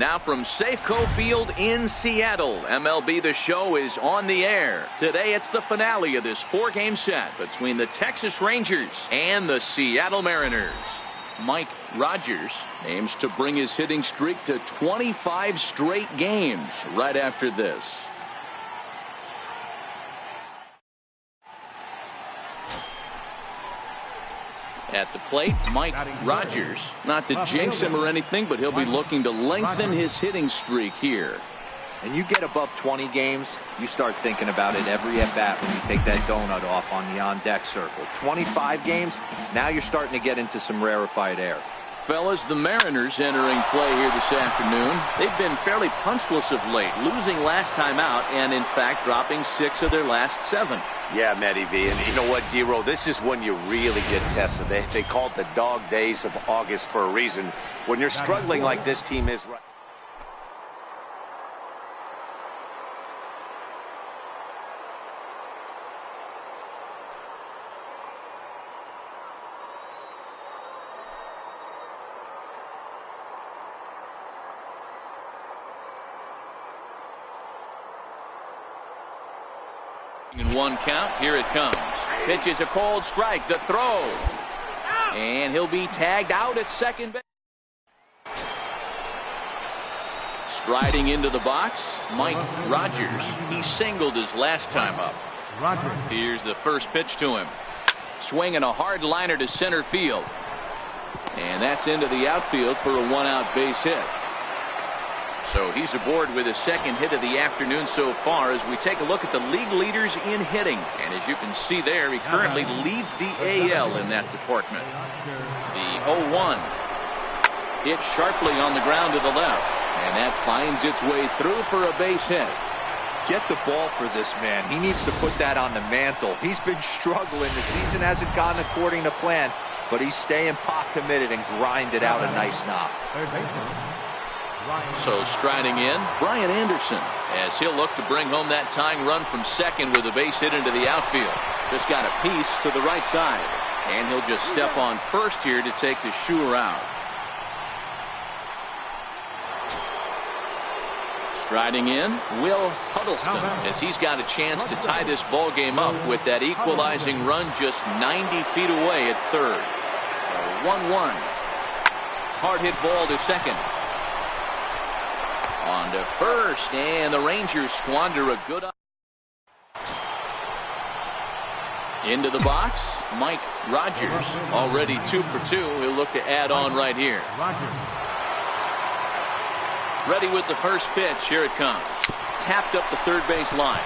Now from Safeco Field in Seattle, MLB The Show is on the air. Today it's the finale of this 4-game set between the Texas Rangers and the Seattle Mariners. Mike Rogers aims to bring his hitting streak to 25 straight games right after this. At the plate, Mike Rogers. Not to jinx him or anything, but he'll be looking to lengthen his hitting streak here. And you get above 20 games, you start thinking about it every at-bat when you take that donut off on the on-deck circle. 25 games, now you're starting to get into some rarefied air. Fellas, the Mariners entering play here this afternoon. They've been fairly punchless of late, losing last time out and, in fact, dropping 6 of their last 7. Yeah, Matty V, and you know what, D-Roll, this is when you really get tested. They call it the dog days of August for a reason. When you're struggling like this team is right. In 1 count, here it comes. Pitch is a cold strike. The throw. And he'll be tagged out at second base. Striding into the box, Mike Rogers. He singled his last time up. Here's the first pitch to him. Swinging a hard liner to center field. And that's into the outfield for a 1-out base hit. So he's aboard with his second hit of the afternoon so far as we take a look at the league leaders in hitting. And as you can see there, he currently leads the AL in that department. The 0-1 hit sharply on the ground to the left. And that finds its way through for a base hit. Get the ball for this man. He needs to put that on the mantle. He's been struggling. The season hasn't gone according to plan, but he's staying pot committed and grinded out a nice knock. So striding in, Brian Anderson, as he'll look to bring home that tying run from second with a base hit into the outfield. Just got a piece to the right side. And he'll just step on first here to take the shoe around. Striding in, Will Huddleston, as he's got a chance to tie this ball game up with that equalizing run just 90 feet away at third. 1-1. Hard hit ball to second. On to first, and the Rangers squander a good. Into the box, Mike Rogers, already 2 for 2. He'll look to add on right here. Ready with the first pitch. Here it comes. Tapped up the third base line.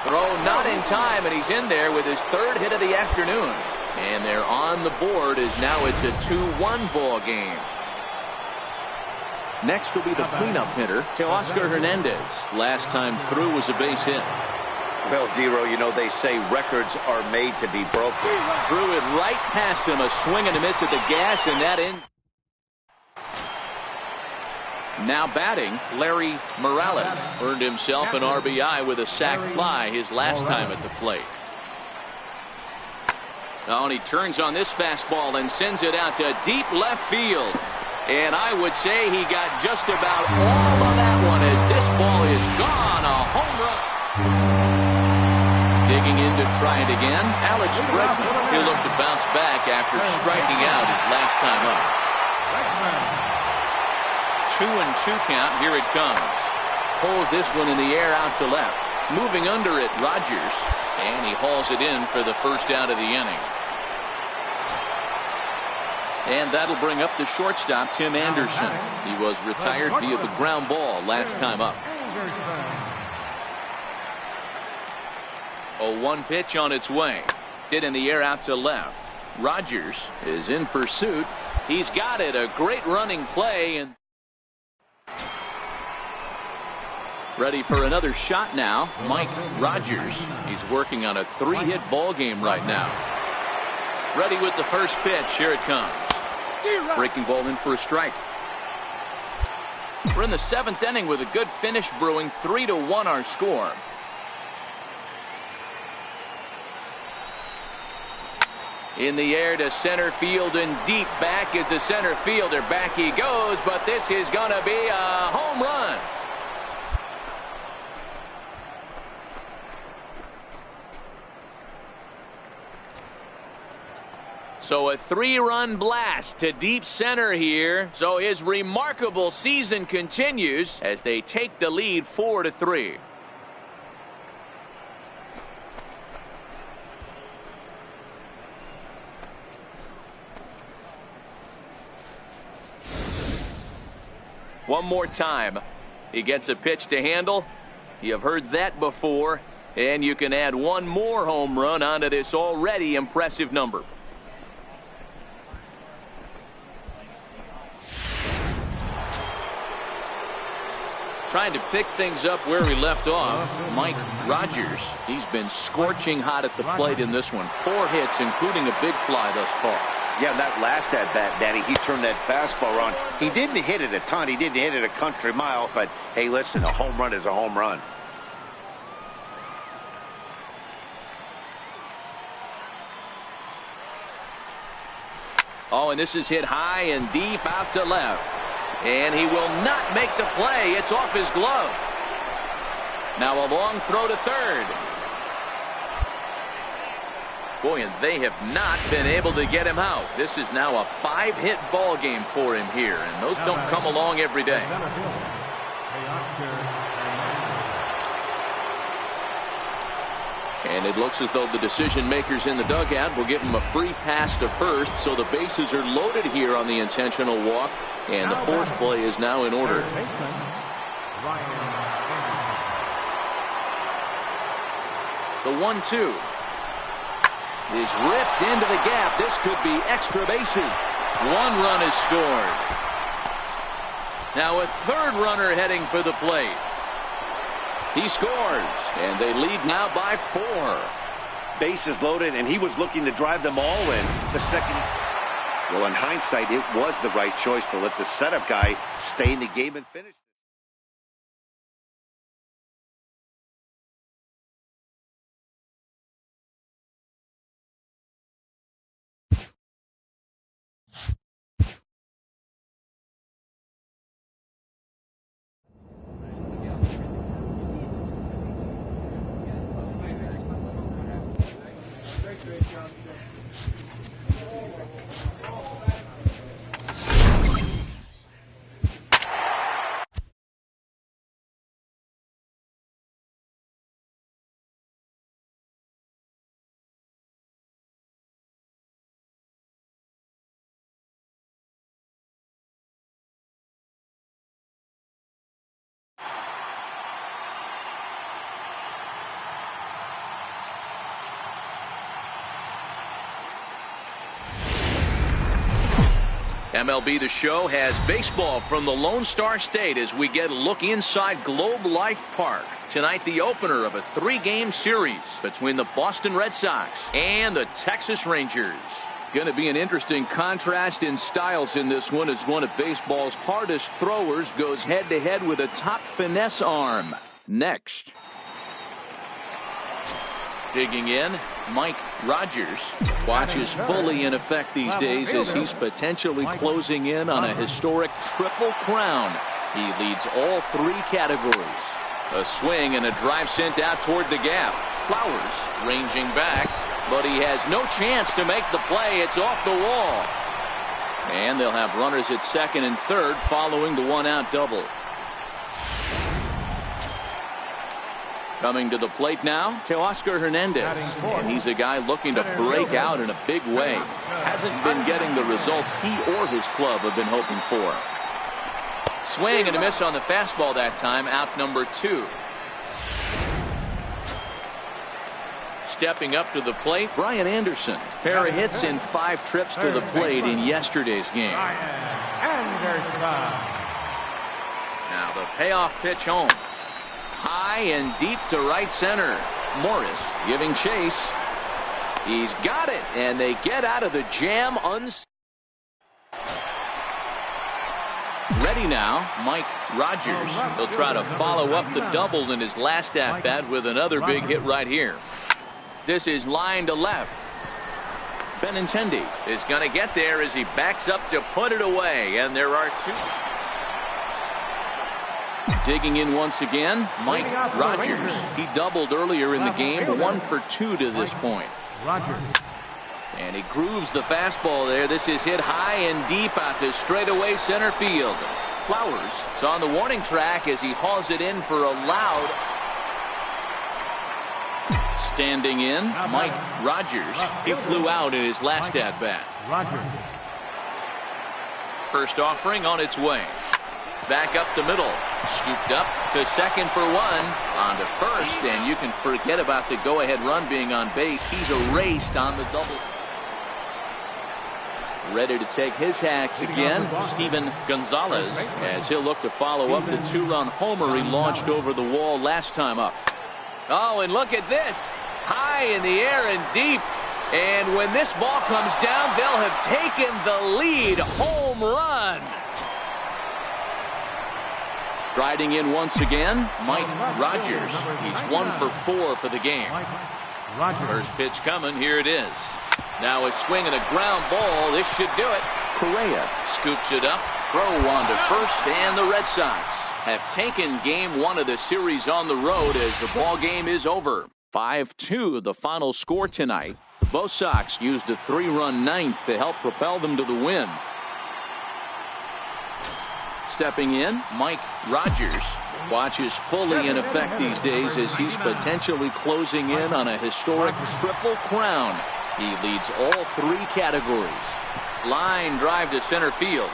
Throw not in time, and he's in there with his 3rd hit of the afternoon. And they're on the board as now it's a 2-1 ball game. Next will be the cleanup hitter, Teoscar Hernandez. Last time through was a base hit. Well, D-Roll, you know they say records are made to be broken. Threw it right past him, a swing and a miss at the gas, and that ends. Now batting, Larry Morales earned himself an RBI with a sac fly his last time at the plate. Oh, and he turns on this fastball and sends it out to deep left field. And I would say he got just about all of that one as this ball is gone. A home run. Digging in to try it again, Alex Bregman. He'll look to bounce back after striking out his last time up. 2-2 count. Here it comes. Pulls this one in the air out to left. Moving under it, Rogers. And he hauls it in for the first out of the inning. And that'll bring up the shortstop, Tim Anderson. He was retired via the ground ball last time up. 0-1 pitch on its way. Hit in the air out to left. Rogers is in pursuit. He's got it. A great running play. And ready for another shot now, Mike Rogers. He's working on a 3-hit ball game right now. Ready with the first pitch. Here it comes. Breaking ball in for a strike. We're in the 7th inning with a good finish brewing. 3-1 our score. In the air to center field and deep. Back is the center fielder. Back he goes, but this is going to be a home run. So a 3-run blast to deep center here. So his remarkable season continues as they take the lead 4-3. One more time. He gets a pitch to handle. You've heard that before. And you can add one more home run onto this already impressive number. Trying to pick things up where we left off, Mike Rogers. He's been scorching hot at the plate in this one. 4 hits, including a big fly thus far. Yeah, that last at-bat, Danny, he turned that fastball on. He didn't hit it a ton. He didn't hit it a country mile. But, hey, listen, a home run is a home run. Oh, and this is hit high and deep out to left. And he will not make the play. It's off his glove. Now a long throw to third. Boy, and they have not been able to get him out. This is now a 5-hit ball game for him here, and those don't come along every day. And it looks as though the decision makers in the dugout will give him a free pass to first, so the bases are loaded here on the intentional walk, and the force play is now in order. The 1-2 is ripped into the gap. This could be extra bases. 1 run is scored. Now a 3rd runner heading for the plate. He scores, and they lead now by 4. Bases loaded, and he was looking to drive them all in. The second. Well, in hindsight, it was the right choice to let the setup guy stay in the game and finish. MLB The Show has baseball from the Lone Star State as we get a look inside Globe Life Park. Tonight, the opener of a 3-game series between the Boston Red Sox and the Texas Rangers. Going to be an interesting contrast in styles in this one as one of baseball's hardest throwers goes head-to-head with a top finesse arm. Next. Digging in, Mike Rogers. Watch is fully in effect these days as he's potentially closing in on a historic triple crown. He leads all 3 categories. A swing and a drive sent out toward the gap. Flowers ranging back, but he has no chance to make the play. It's off the wall. And they'll have runners at second and third following the 1-out double. Coming to the plate now, Teoscar Hernandez. And he's a guy looking to break out in a big way. Hasn't been getting the results he or his club have been hoping for. Swing and a miss on the fastball that time, out number 2. Stepping up to the plate, Brian Anderson. Pair of hits in 5 trips to the plate in yesterday's game. Now the payoff pitch home. High and deep to right center. Morris giving chase. He's got it, and they get out of the jam Ready now, Mike Rogers. He'll try to follow up the double in his last at-bat with another big hit right here. This is line to left. Benintendi is going to get there as he backs up to put it away, and there are two. Digging in once again, Mike Rogers. He doubled earlier in the game, 1 for 2 to this point. And he grooves the fastball there. This is hit high and deep out to straightaway center field. Flowers is on the warning track as he hauls it in for a loud. Standing in, Mike Rogers. He flew out in his last at-bat. First offering on its way. Back up the middle. Scooped up to second for 1. On to first, and you can forget about the go-ahead run being on base. He's erased on the double. Ready to take his hacks again, Steven Gonzalez, as he'll look to follow up the 2-run homer he launched over the wall last time up. Oh, and look at this. High in the air and deep. And when this ball comes down, they'll have taken the lead. Home run. Riding in once again, Mike Rogers. He's 1 for 4 for the game. First pitch coming. Here it is. Now a swing and a ground ball. This should do it. Correa scoops it up. Throw on to first, and the Red Sox have taken game 1 of the series on the road as the ball game is over. 5-2 the final score tonight. Both Sox used a 3-run ninth to help propel them to the win. Stepping in, Mike Rogers. Watch is fully in effect these days as he's potentially closing in on a historic triple crown. He leads all 3 categories. Line drive to center field.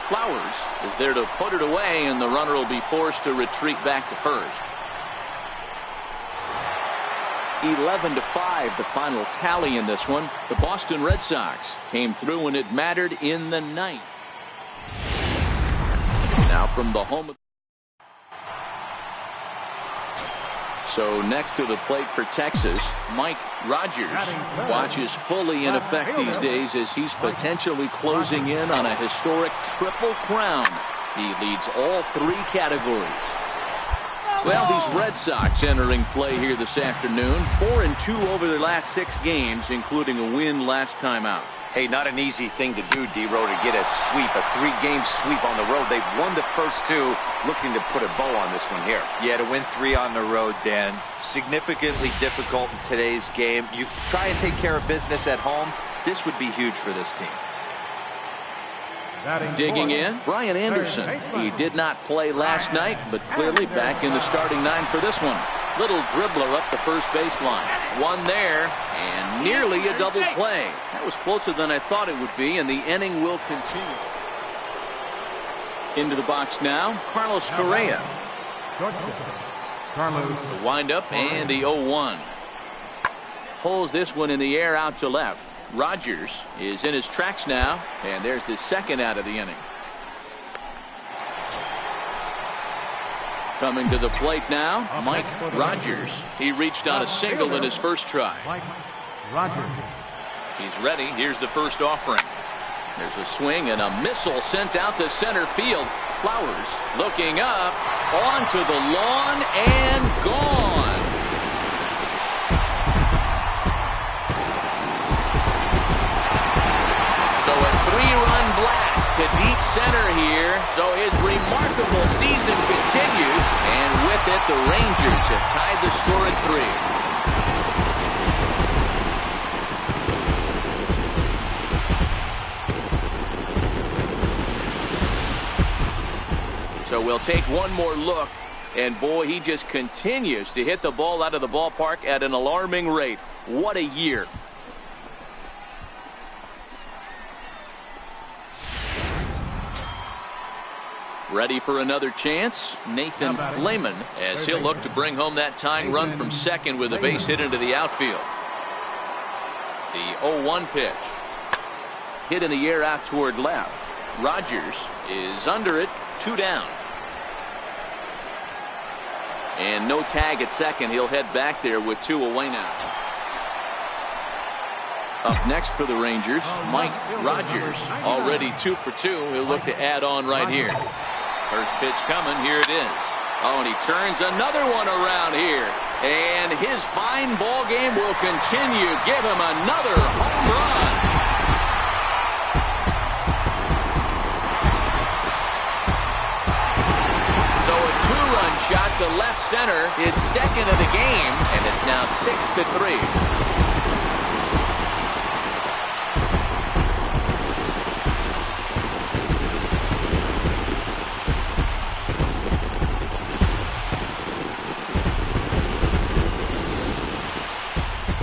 Flowers is there to put it away, and the runner will be forced to retreat back to first. 11-5 the final tally in this one. The Boston Red Sox came through when it mattered in the 9th. Now from the home. So next to the plate for Texas, Mike Rogers. Watch is fully in effect these days as he's potentially closing in on a historic triple crown. He leads all 3 categories. Well, these Red Sox entering play here this afternoon. 4-2 over their last 6 games, including a win last time out. Hey, not an easy thing to do, D-Row, to get a sweep, a 3-game sweep on the road. They've won the first 2, looking to put a bow on this one here. Yeah, to win 3 on the road, Dan, significantly difficult in today's game. You try and take care of business at home. This would be huge for this team. Digging in, Brian Anderson. He did not play last night, but clearly back in the starting 9 for this one. Little dribbler up the first baseline. One there, and nearly a double play. That was closer than I thought it would be, and the inning will continue. Into the box now, Carlos Correa. The windup and the 0-1. Pulls this one in the air out to left. Rogers is in his tracks now, and there's the second out of the inning. Coming to the plate now, Mike Rogers. He reached on a single in his first try. He's ready. Here's the first offering. There's a swing and a missile sent out to center field. Flowers looking up, onto the lawn, and gone. So a 3-run blast to deep center here. So his remarkable season continues, and with it, the Rangers have tied the score at 3. So we'll take one more look, and boy, he just continues to hit the ball out of the ballpark at an alarming rate. What a year. Ready for another chance, Nathan Lehman, as he'll look to bring home that tying run from second with a base hit into the outfield. The 0-1 pitch. Hit in the air out toward left. Rogers is under it, 2 down. And no tag at second. He'll head back there with 2 away now. Up next for the Rangers, Mike Rogers. Already 2 for 2. He'll look to add on right here. First pitch coming. Here it is. Oh, and he turns another one around here. And his fine ball game will continue. Give him another home run. to left center, his second of the game, and it's now 6-3.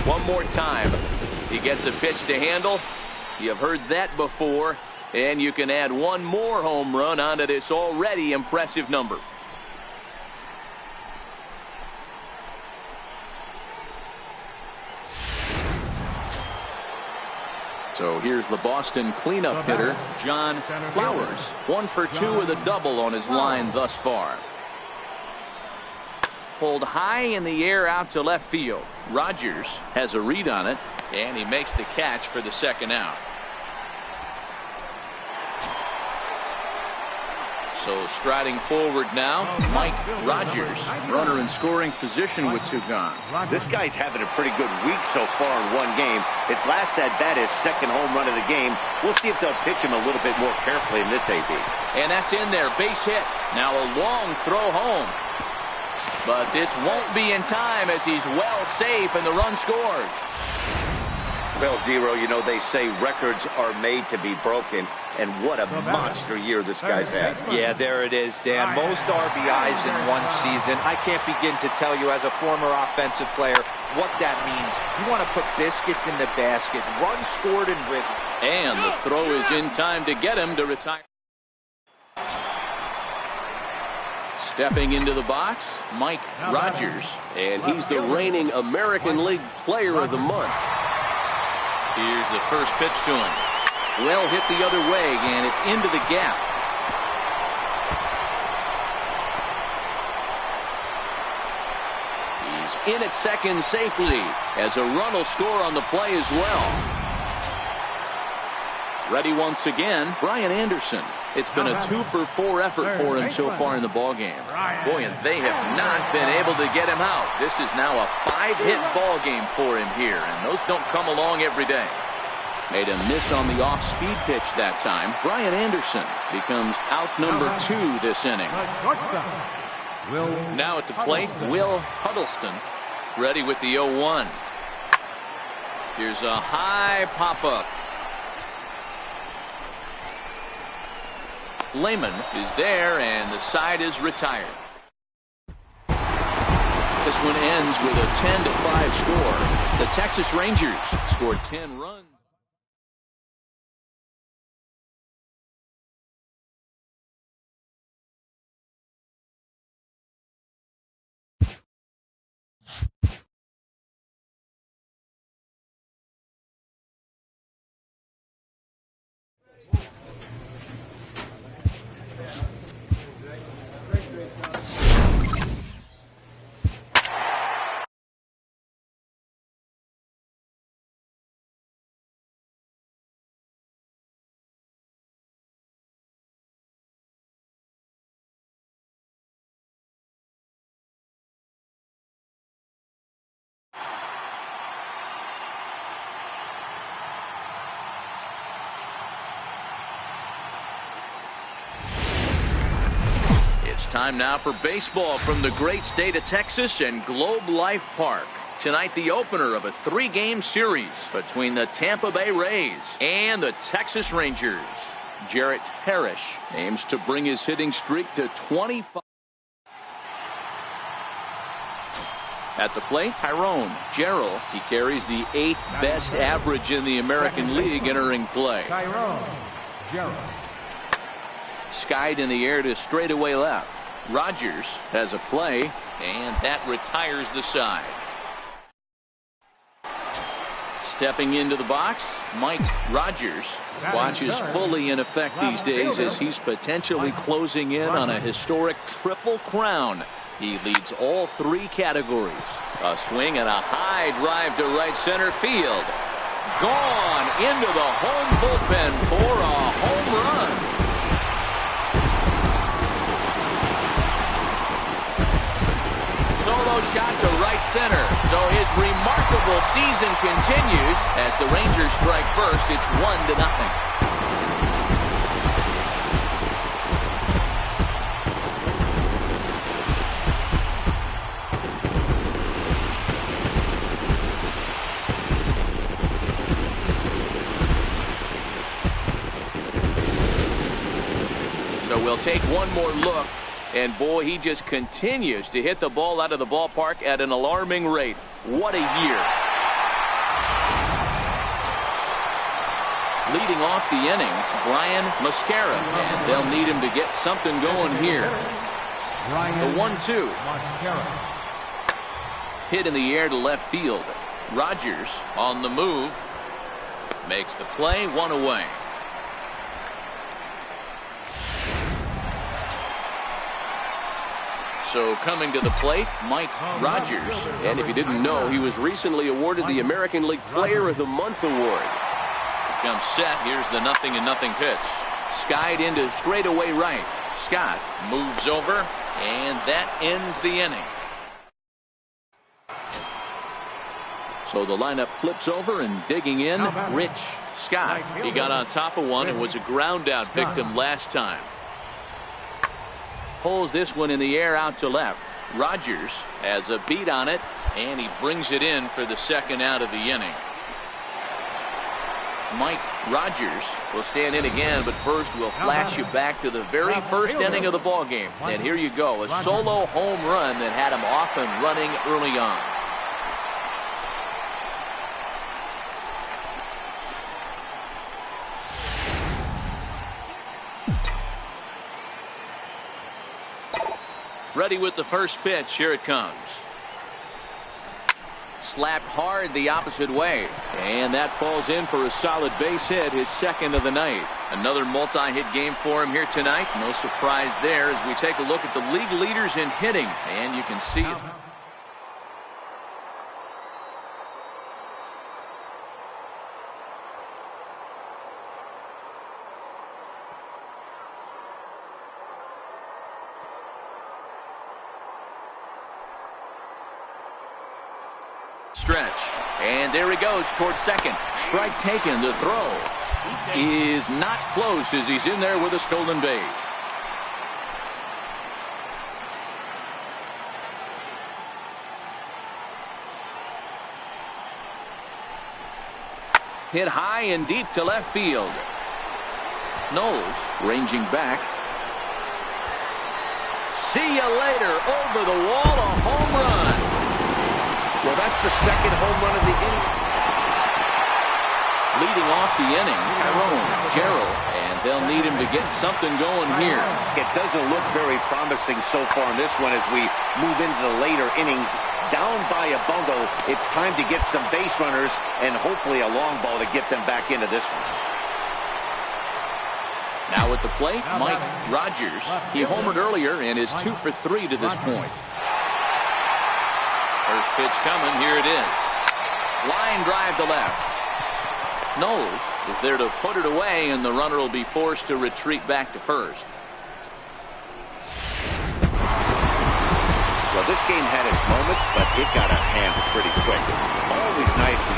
One more time. He gets a pitch to handle. You've heard that before. And you can add one more home run onto this already impressive number. So here's the Boston cleanup hitter, John Flowers. 1 for 2 with a double on his line thus far. Pulled high in the air out to left field. Rogers has a read on it, and he makes the catch for the second out. So striding forward now, Mike Rogers, runner in scoring position with 2 gone. This guy's having a pretty good week so far in one game. His last at bat is second home run of the game. We'll see if they'll pitch him a little bit more carefully in this AB. And that's in there, base hit. Now a long throw home. But this won't be in time as he's well safe and the run scores. Well, Dero, you know, they say records are made to be broken, and what a monster year this guy's had. Yeah, there it is, Dan. Most RBIs in one season. I can't begin to tell you as a former offensive player what that means. You want to put biscuits in the basket, runs scored and written. And the throw is in time to get him to retire. Stepping into the box, Mike Rogers. And he's the reigning American League Player of the Month. Here's the first pitch to him. Well hit the other way, and it's into the gap. He's in at second safely as a run will score on the play as well. Ready once again, Brian Anderson. It's been a 2 for 4 effort for him so far in the ballgame. Boy, and they have not been able to get him out. This is now a 5-hit ballgame for him here, and those don't come along every day. Made a miss on the off-speed pitch that time. Brian Anderson becomes out number 2 this inning. Now at the plate, Will Huddleston, ready with the 0-1. Here's a high pop-up. Lehman is there, and the side is retired. This one ends with a 10-5 score. The Texas Rangers scored 10 runs. Time now for baseball from the great state of Texas and Globe Life Park. Tonight, the opener of a 3-game series between the Tampa Bay Rays and the Texas Rangers. Jarrett Parrish aims to bring his hitting streak to 25. At the plate, Tyrone Gerald. He carries the 8th best average in the American League entering play. Tyrone Gerald. Skied in the air to straightaway left. Rogers has a play, and that retires the side. Stepping into the box, Mike Rogers. Watch is fully in effect these days as he's potentially closing in on a historic triple crown. He leads all 3 categories. A swing and a high drive to right center field. Gone into the home bullpen for a home run. Solo shot to right center. So his remarkable season continues as the Rangers strike first. It's 1-0. They'll take one more look, and boy, he just continues to hit the ball out of the ballpark at an alarming rate. What a year. Leading off the inning, Brian Mascara, and they'll need him to get something going here. The 1-2. Hit in the air to left field. Rogers on the move. Makes the play, one away. So coming to the plate, Mike Rogers. And if you didn't know, he was recently awarded the American League Player of the Month award. Comes set. Here's the 0-0 pitch. Skied into straightaway right. Scott moves over, and that ends the inning. So the lineup flips over, and digging in, Rich Scott. He got on top of one and was a ground out victim last time. Pulls this one in the air out to left. Rogers has a beat on it, and he brings it in for the second out of the inning. Mike Rogers will stand in again, but first we'll flash you back to the very first inning of the ball game. And here you go, a solo home run that had him off and running early on. Ready with the first pitch. Here it comes. Slapped hard the opposite way, and that falls in for a solid base hit, his second of the night. Another multi-hit game for him here tonight. No surprise there as we take a look at the league leaders in hitting, and you can see it. Stretch, and there he goes towards second. Strike taken. The throw is not close as he's in there with a stolen base. Hit high and deep to left field. Knowles ranging back. See you later. Over the wall, a home run. Well, that's the second home run of the inning. Leading off the inning, Tyrone Gerald, and they'll need him to get something going here. It doesn't look very promising so far in this one as we move into the later innings. Down by a bundle, it's time to get some base runners and hopefully a long ball to get them back into this one. Now at the plate, Mike Rogers. He homered earlier and is 2 for 3 to this point. First pitch coming. Here it is. Line drive to left. Knowles is there to put it away, and the runner will be forced to retreat back to first. Well, this game had its moments, but it got out of hand pretty quick. Always nice to